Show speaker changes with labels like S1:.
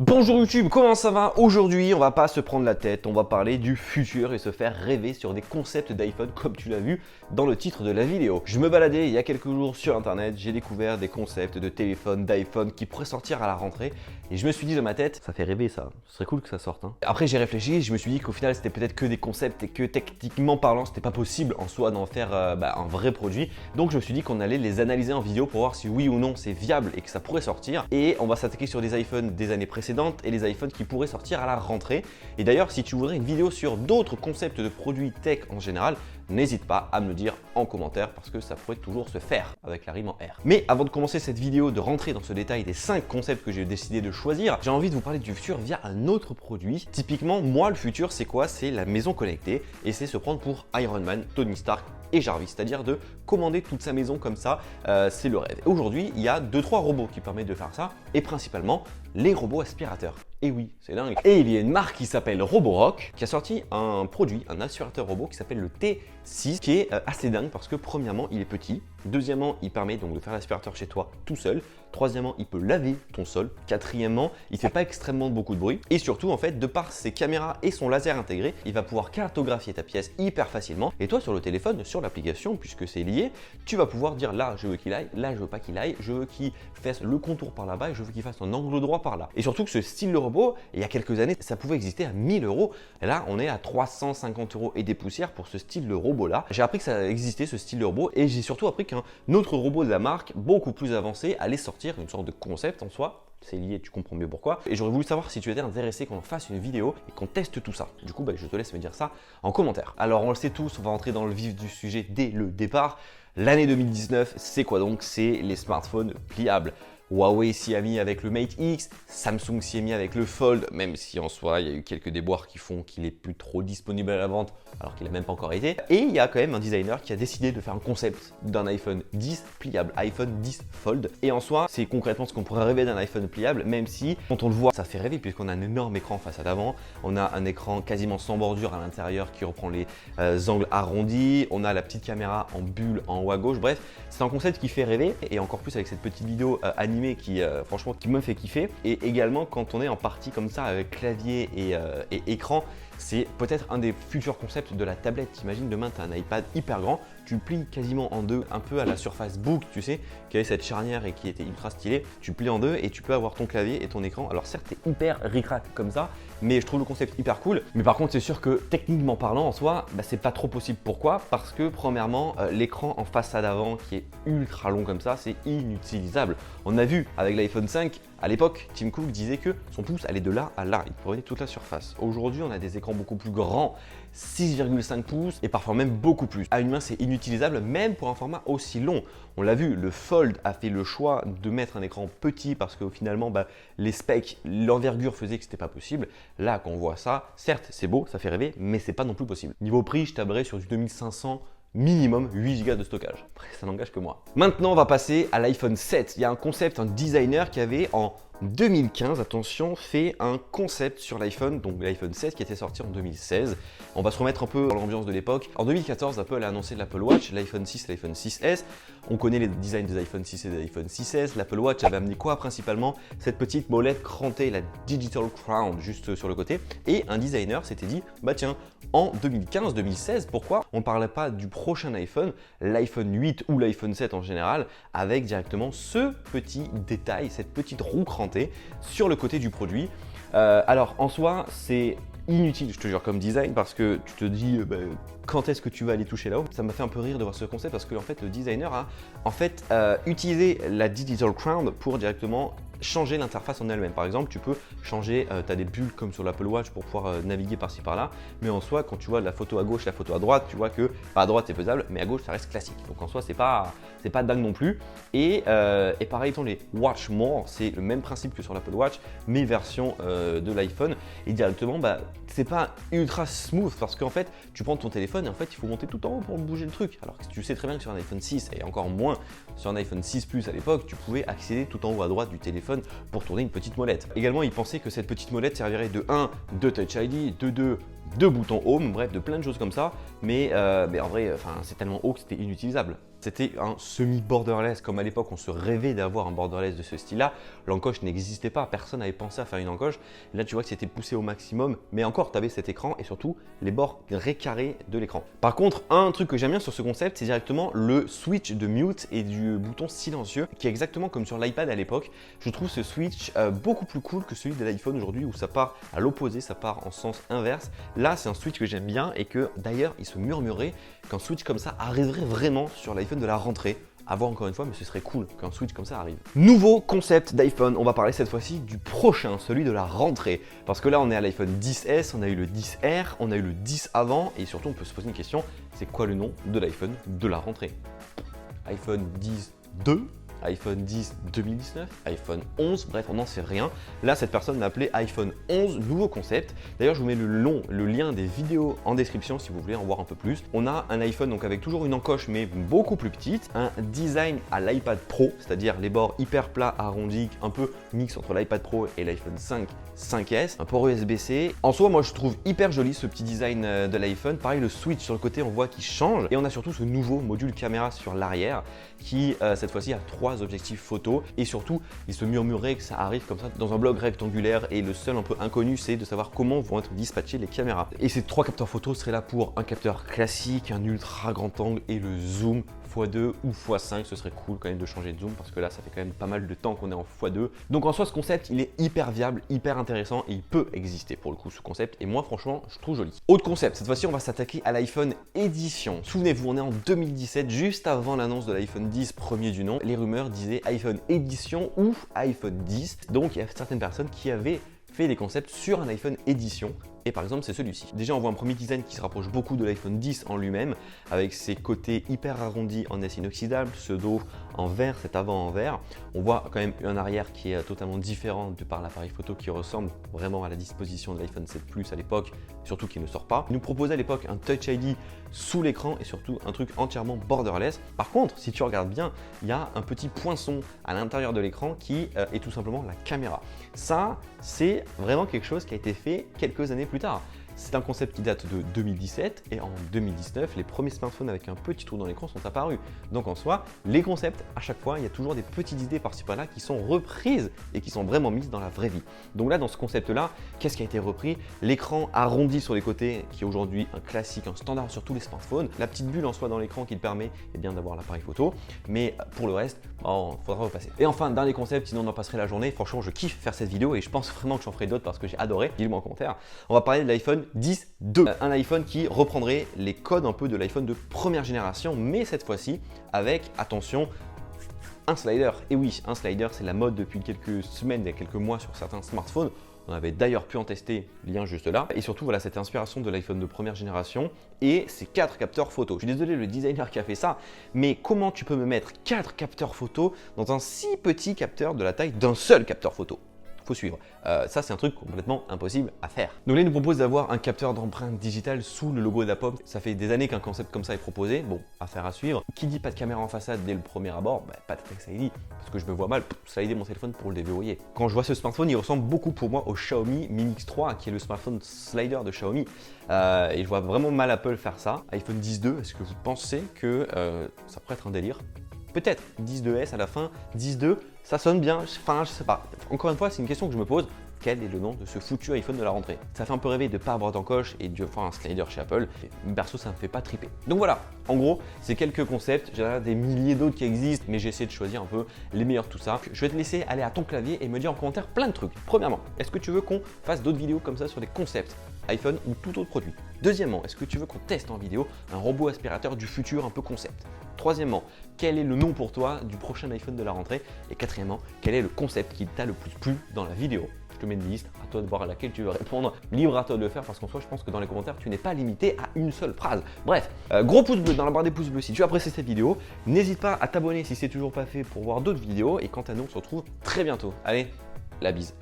S1: Bonjour YouTube, comment ça va? Aujourd'hui, on va pas se prendre la tête, on va parler du futur et se faire rêver sur des concepts d'iPhone comme tu l'as vu dans le titre de la vidéo. Je me baladais il y a quelques jours sur internet, j'ai découvert des concepts de téléphone, d'iPhone qui pourraient sortir à la rentrée et je me suis dit dans ma tête, ça fait rêver ça, ce serait cool que ça sorte. Après j'ai réfléchi, je me suis dit qu'au final c'était peut-être que des concepts et que techniquement parlant c'était pas possible en soi d'en faire un vrai produit. Donc je me suis dit qu'on allait les analyser en vidéo pour voir si oui ou non c'est viable et que ça pourrait sortir. Et on va s'attaquer sur des iPhones des années précédentes et les iPhones qui pourraient sortir à la rentrée. Et d'ailleurs, si tu voudrais une vidéo sur d'autres concepts de produits tech en général, n'hésite pas à me le dire en commentaire parce que ça pourrait toujours se faire avec la rime en R. Mais avant de commencer cette vidéo, de rentrer dans ce détail des 5 concepts que j'ai décidé de choisir, j'ai envie de vous parler du futur via un autre produit. Typiquement, moi, le futur, c'est quoi? C'est la maison connectée et c'est se prendre pour Iron Man, Tony Stark et Jarvis, c'est-à-dire de commander toute sa maison comme ça, c'est le rêve. Et aujourd'hui, il y a 2-3 robots qui permettent de faire ça et principalement les robots aspirateurs. Et oui, c'est dingue. Et il y a une marque qui s'appelle Roborock qui a sorti un produit, un aspirateur robot qui s'appelle le T6 qui est assez dingue parce que premièrement, il est petit. Deuxièmement, il permet donc de faire l'aspirateur chez toi tout seul. Troisièmement, il peut laver ton sol. Quatrièmement, il fait pas extrêmement beaucoup de bruit. Et surtout, en fait, de par ses caméras et son laser intégré, il va pouvoir cartographier ta pièce hyper facilement. Et toi, sur le téléphone, sur l'application, puisque c'est lié, tu vas pouvoir dire là, je veux qu'il aille, là, je veux pas qu'il aille, je veux qu'il fasse le contour par là-bas et je veux qu'il fasse un angle droit par là. Et surtout que ce style de robot, il y a quelques années, ça pouvait exister à 1000 €. Et là, on est à 350 € et des poussières pour ce style de robot-là. J'ai appris que ça existait, ce style de robot, et j'ai surtout appris qu'un autre robot de la marque, beaucoup plus avancé, allait sortir, une sorte de concept en soi. C'est lié, tu comprends mieux pourquoi. Et j'aurais voulu savoir si tu étais intéressé qu'on en fasse une vidéo et qu'on teste tout ça. Du coup, je te laisse me dire ça en commentaire. Alors, on le sait tous, on va entrer dans le vif du sujet dès le départ. L'année 2019, c'est quoi donc? C'est les smartphones pliables. Huawei s'y a mis avec le Mate X, Samsung s'y est mis avec le Fold, même si en soi il y a eu quelques déboires qui font qu'il est plus trop disponible à la vente alors qu'il n'a même pas encore été. Et il y a quand même un designer qui a décidé de faire un concept d'un iPhone 10 pliable, iPhone 10 Fold. Et en soi, c'est concrètement ce qu'on pourrait rêver d'un iPhone pliable, même si quand on le voit, ça fait rêver puisqu'on a un énorme écran face à l'avant, on a un écran quasiment sans bordure à l'intérieur qui reprend les angles arrondis, on a la petite caméra en bulle en haut à gauche, bref, c'est un concept qui fait rêver et encore plus avec cette petite vidéo animée qui franchement qui me fait kiffer. Et également quand on est en partie comme ça avec clavier et écran, c'est peut-être un des futurs concepts de la tablette. T'imagines demain tu as un iPad hyper grand, tu le plies quasiment en deux, un peu à la Surface Book, tu sais, qui avait cette charnière et qui était ultra stylée. Tu le plies en deux et tu peux avoir ton clavier et ton écran. Alors certes, c'est hyper ric-rac comme ça, mais je trouve le concept hyper cool. Mais par contre, c'est sûr que techniquement parlant, en soi, c'est pas trop possible. Pourquoi? Parce que premièrement, l'écran en façade avant qui est ultra long comme ça, c'est inutilisable. On a vu avec l'iPhone 5, à l'époque, Tim Cook disait que son pouce allait de là à là, il prenait toute la surface. Aujourd'hui, on a des écrans beaucoup plus grands, 6,5 pouces et parfois même beaucoup plus. À une main, c'est inutilisable même pour un format aussi long. On l'a vu, le Fold a fait le choix de mettre un écran petit parce que finalement, les specs, l'envergure faisait que c'était pas possible. Là, quand on voit ça, certes, c'est beau, ça fait rêver, mais c'est pas non plus possible. Niveau prix, je tablerais sur du 2500 minimum 8 Go de stockage. Après, ça n'engage que moi. Maintenant, on va passer à l'iPhone 7. Il y a un concept, un designer qui avait en 2015, attention, fait un concept sur l'iPhone, donc l'iPhone 7 qui était sorti en 2016. On va se remettre un peu dans l'ambiance de l'époque. En 2014, Apple a annoncé l'Apple Watch, l'iPhone 6, l'iPhone 6S. On connaît les designs des iPhone 6 et des iPhone 6S. L'Apple Watch avait amené quoi principalement? Cette petite molette crantée, la Digital Crown, juste sur le côté. Et un designer s'était dit, tiens, en 2015-2016, pourquoi on ne parlait pas du prochain iPhone, l'iPhone 8 ou l'iPhone 7 en général, avec directement ce petit détail, cette petite roue crantée sur le côté du produit. Alors en soi, c'est inutile, je te jure, comme design, parce que tu te dis quand est-ce que tu vas aller toucher là-haut. Ça m'a fait un peu rire de voir ce concept parce que en fait, le designer a utilisé la Digital Crown pour directement changer l'interface en elle-même. Par exemple, tu peux changer, tu as des bulles comme sur l'Apple Watch pour pouvoir naviguer par-ci par-là, mais en soi, quand tu vois la photo à gauche, la photo à droite, tu vois que à droite c'est faisable, mais à gauche ça reste classique. Donc en soi, c'est pas dingue non plus. Et pareil, les Watch More, c'est le même principe que sur l'Apple Watch, mais version de l'iPhone. Et directement, c'est pas ultra smooth parce qu'en fait, tu prends ton téléphone et en fait, il faut monter tout en haut pour bouger le truc. Alors que tu sais très bien que sur un iPhone 6 et encore moins sur un iPhone 6 Plus à l'époque, tu pouvais accéder tout en haut à droite du téléphone pour tourner une petite molette. Également, ils pensaient que cette petite molette servirait de 1 de Touch ID, de 2 de boutons Home, bref, de plein de choses comme ça. Mais en vrai, c'est tellement haut que c'était inutilisable. C'était un semi-borderless, comme à l'époque on se rêvait d'avoir un borderless de ce style-là. L'encoche n'existait pas, personne n'avait pensé à faire une encoche. Là tu vois que c'était poussé au maximum, mais encore tu avais cet écran et surtout les bords carrés de l'écran. Par contre, un truc que j'aime bien sur ce concept, c'est directement le switch de mute et du bouton silencieux, qui est exactement comme sur l'iPad à l'époque. Je trouve ce switch beaucoup plus cool que celui de l'iPhone aujourd'hui où ça part à l'opposé, ça part en sens inverse. Là c'est un switch que j'aime bien et que d'ailleurs il se murmurait qu'un switch comme ça arriverait vraiment sur l'iPhone de la rentrée. À voir encore une fois, mais ce serait cool qu'un switch comme ça arrive. Nouveau concept d'iPhone, on va parler cette fois-ci du prochain, celui de la rentrée. Parce que là on est à l'iPhone 10S, on a eu le 10R, on a eu le 10 avant, et surtout on peut se poser une question, c'est quoi le nom de l'iPhone de la rentrée? iPhone 10 2, iPhone 10 2019, iPhone 11, bref, on n'en sait rien. Là, cette personne l'a appelé iPhone 11, nouveau concept. D'ailleurs, je vous mets le lien des vidéos en description si vous voulez en voir un peu plus. On a un iPhone donc avec toujours une encoche mais beaucoup plus petite, un design à l'iPad Pro, c'est-à-dire les bords hyper plats, arrondis, un peu mix entre l'iPad Pro et l'iPhone 5, 5S, un port USB-C. En soi, moi je trouve hyper joli ce petit design de l'iPhone. Pareil, le switch sur le côté, on voit qu'il change. Et on a surtout ce nouveau module caméra sur l'arrière qui, cette fois-ci, a 3 objectifs photo. Et surtout, il se murmurait que ça arrive comme ça dans un bloc rectangulaire. Et le seul un peu inconnu, c'est de savoir comment vont être dispatchées les caméras. Et ces 3 capteurs photo seraient là pour un capteur classique, un ultra grand angle et le zoom x2 ou x5, ce serait cool quand même de changer de zoom parce que là ça fait quand même pas mal de temps qu'on est en x2. Donc en soi ce concept il est hyper viable, hyper intéressant et il peut exister pour le coup ce concept et moi franchement je trouve joli. Autre concept, cette fois-ci on va s'attaquer à l'iPhone Edition. Souvenez-vous on est en 2017, juste avant l'annonce de l'iPhone 10 premier du nom, les rumeurs disaient iPhone Edition ou iPhone 10. Donc il y a certaines personnes qui avaient fait des concepts sur un iPhone Edition. Et par exemple, c'est celui-ci. Déjà, on voit un premier design qui se rapproche beaucoup de l'iPhone 10 en lui-même, avec ses côtés hyper arrondis en acier inoxydable, ce dos en verre, cet avant en verre. On voit quand même un arrière qui est totalement différent de par l'appareil photo qui ressemble vraiment à la disposition de l'iPhone 7 Plus à l'époque, surtout qui ne sort pas. Il nous proposait à l'époque un Touch ID sous l'écran et surtout un truc entièrement borderless. Par contre, si tu regardes bien, il y a un petit poinçon à l'intérieur de l'écran qui est tout simplement la caméra. Ça, c'est vraiment quelque chose qui a été fait quelques années plus tard. C'est un concept qui date de 2017 et en 2019, les premiers smartphones avec un petit trou dans l'écran sont apparus. Donc en soi, les concepts, à chaque fois, il y a toujours des petites idées par-ci par-là qui sont reprises et qui sont vraiment mises dans la vraie vie. Donc là, dans ce concept-là, qu'est-ce qui a été repris? L'écran arrondi sur les côtés, qui est aujourd'hui un classique, un standard sur tous les smartphones. La petite bulle en soi dans l'écran qui te permet d'avoir l'appareil photo. Mais pour le reste, il faudra repasser. Et enfin, dernier concept, sinon on en passerait la journée. Franchement, je kiffe faire cette vidéo et je pense vraiment que j'en ferai d'autres parce que j'ai adoré. Dis-le moi en commentaire. On va parler de l'iPhone 10.2, un iPhone qui reprendrait les codes un peu de l'iPhone de première génération, mais cette fois-ci avec, attention, un slider. Et oui, un slider, c'est la mode depuis quelques semaines et quelques mois sur certains smartphones. On avait d'ailleurs pu en tester, lien juste là. Et surtout, voilà, cette inspiration de l'iPhone de première génération et ces 4 capteurs photo. Je suis désolé, le designer qui a fait ça, mais comment tu peux me mettre 4 capteurs photo dans un si petit capteur de la taille d'un seul capteur photo? Faut suivre. Ça, c'est un truc complètement impossible à faire. Donc là, il nous propose d'avoir un capteur d'empreinte digitale sous le logo de la pomme. Ça fait des années qu'un concept comme ça est proposé. Bon, affaire à suivre. Qui dit pas de caméra en façade dès le premier abord? Pas de Face ID, parce que je me vois mal slider mon téléphone pour le déverrouiller. Quand je vois ce smartphone, il ressemble beaucoup pour moi au Xiaomi Mi Mix 3, qui est le smartphone slider de Xiaomi. Et je vois vraiment mal Apple faire ça. iPhone 10.2, est-ce que vous pensez que ça pourrait être un délire? Peut-être 10.2S à la fin, 10.2, ça sonne bien, enfin je sais pas. Encore une fois, c'est une question que je me pose. Quel est le nom de ce foutu iPhone de la rentrée? Ça fait un peu rêver de pas avoir d'encoche et de faire un slider chez Apple. Perso, ça me fait pas triper. Donc voilà, en gros, c'est quelques concepts. J'ai des milliers d'autres qui existent, mais j'ai essayé de choisir un peu les meilleurs de tout ça. Je vais te laisser aller à ton clavier et me dire en commentaire plein de trucs. Premièrement, est-ce que tu veux qu'on fasse d'autres vidéos comme ça sur des concepts iPhone ou tout autre produit? Deuxièmement, est-ce que tu veux qu'on teste en vidéo un robot aspirateur du futur un peu concept? Troisièmement, quel est le nom pour toi du prochain iPhone de la rentrée? Et quatrièmement, quel est le concept qui t'a le plus plu dans la vidéo? Je te mets une liste, à toi de voir à laquelle tu veux répondre, libre à toi de le faire parce qu'en soi je pense que dans les commentaires tu n'es pas limité à une seule phrase. Bref, gros pouce bleu dans la barre des pouces bleus si tu as apprécié cette vidéo, n'hésite pas à t'abonner si c'est toujours pas fait pour voir d'autres vidéos et quant à nous on se retrouve très bientôt. Allez, la bise.